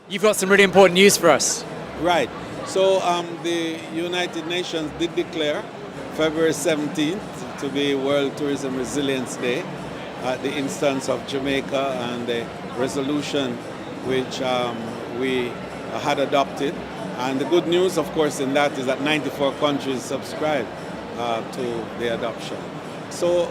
You've got some really important news for us. Right. So the United Nations did declare February 17th to be World Tourism Resilience Day at the instance of Jamaica and the resolution which we had adopted. And the good news, of course, in that is that 94 countries subscribed to the adoption. So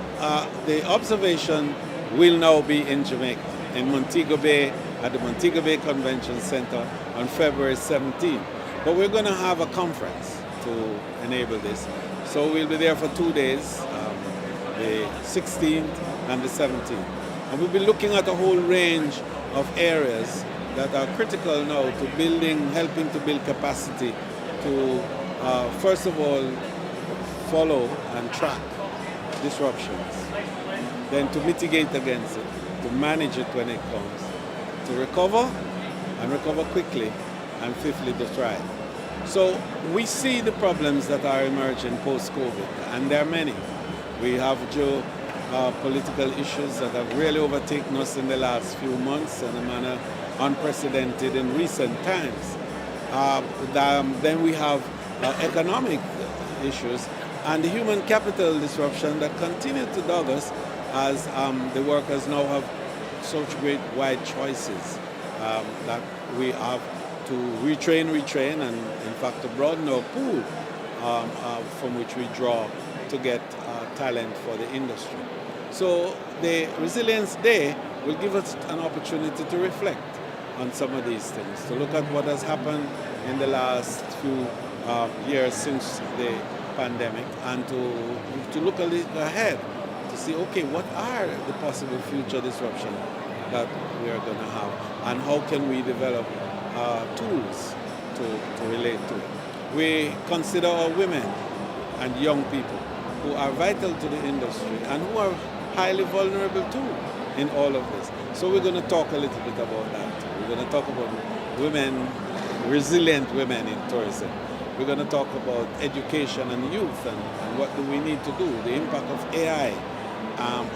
the observation will now be in Jamaica, in Montego Bay, at the Montego Bay Convention Centre on February 17th. But we're going to have a conference to enable this. So we'll be there for 2 days, the 16th and the 17th. And we'll be looking at a whole range of areas that are critical now to helping to build capacity to, first of all, follow and track disruptions, then to mitigate against it, to manage it when it comes, to recover and recover quickly, and fifthly, to thrive. So we see the problems that are emerging post-COVID, and there are many. We have geopolitical issues that have really overtaken us in the last few months in a manner unprecedented in recent times. Then we have economic issues and the human capital disruption that continue to dog us as the workers now have such great wide choices that we have to retrain, and in fact to broaden our pool from which we draw to get talent for the industry. So the Resilience Day will give us an opportunity to reflect on some of these things, to look at what has happened in the last few years since the pandemic, and to look a little ahead to see, okay, what are the possible future disruptions that we are going to have, and how can we develop tools to relate to it. We consider our women and young people who are vital to the industry and who are highly vulnerable too in all of this. So we're going to talk a little bit about that. We're going to talk about women, resilient women in tourism. We're going to talk about education and youth and what do we need to do, the impact of AI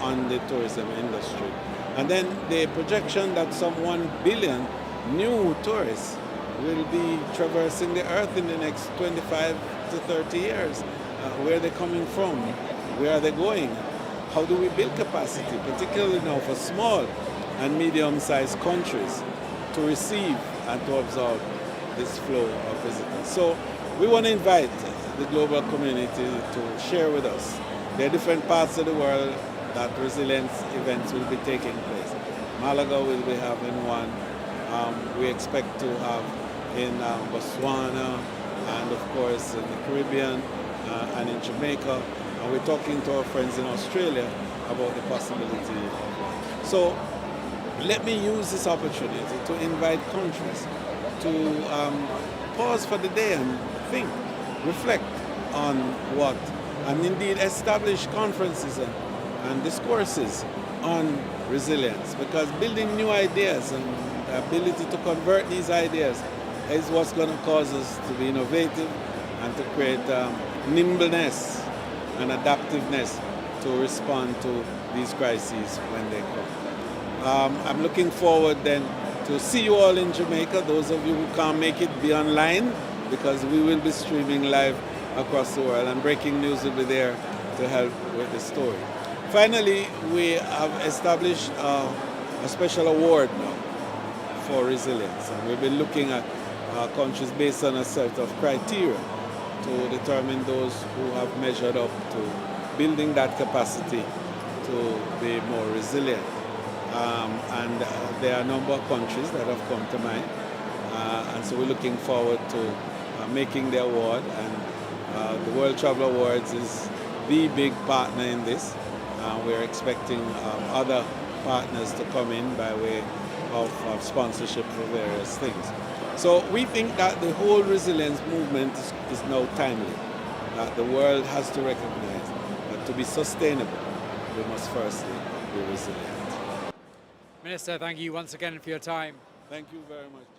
on the tourism industry. And then the projection that some 1 billion new tourists will be traversing the earth in the next 25 to 30 years. Where are they coming from? Where are they going? How do we build capacity, particularly now for small and medium-sized countries, to receive and to absorb this flow of visitors? So we want to invite the global community to share with us. There are different parts of the world that resilience events will be taking place. Malaga will be having one. We expect to have in Botswana, and of course in the Caribbean and in Jamaica. And we're talking to our friends in Australia about the possibility of that. So let me use this opportunity to invite countries to pause for the day and think, reflect on what, and indeed establish conferences and discourses on resilience, because building new ideas and the ability to convert these ideas is what's going to cause us to be innovative and to create nimbleness and adaptiveness to respond to these crises when they come. I'm looking forward then to see you all in Jamaica. Those of you who can't make it, be online, because we will be streaming live across the world, and breaking news will be there to help with the story. Finally, we have established a special award now for resilience, and we've been looking at countries based on a set of criteria to determine those who have measured up to building that capacity to be more resilient. And there are a number of countries that have come to mind, and so we're looking forward to making the award, and the World Travel Awards is the big partner in this. We're expecting other partners to come in by way of sponsorship for various things. So we think that the whole resilience movement is now timely, that the world has to recognize that to be sustainable, we must firstly be resilient. Minister, thank you once again for your time. Thank you very much.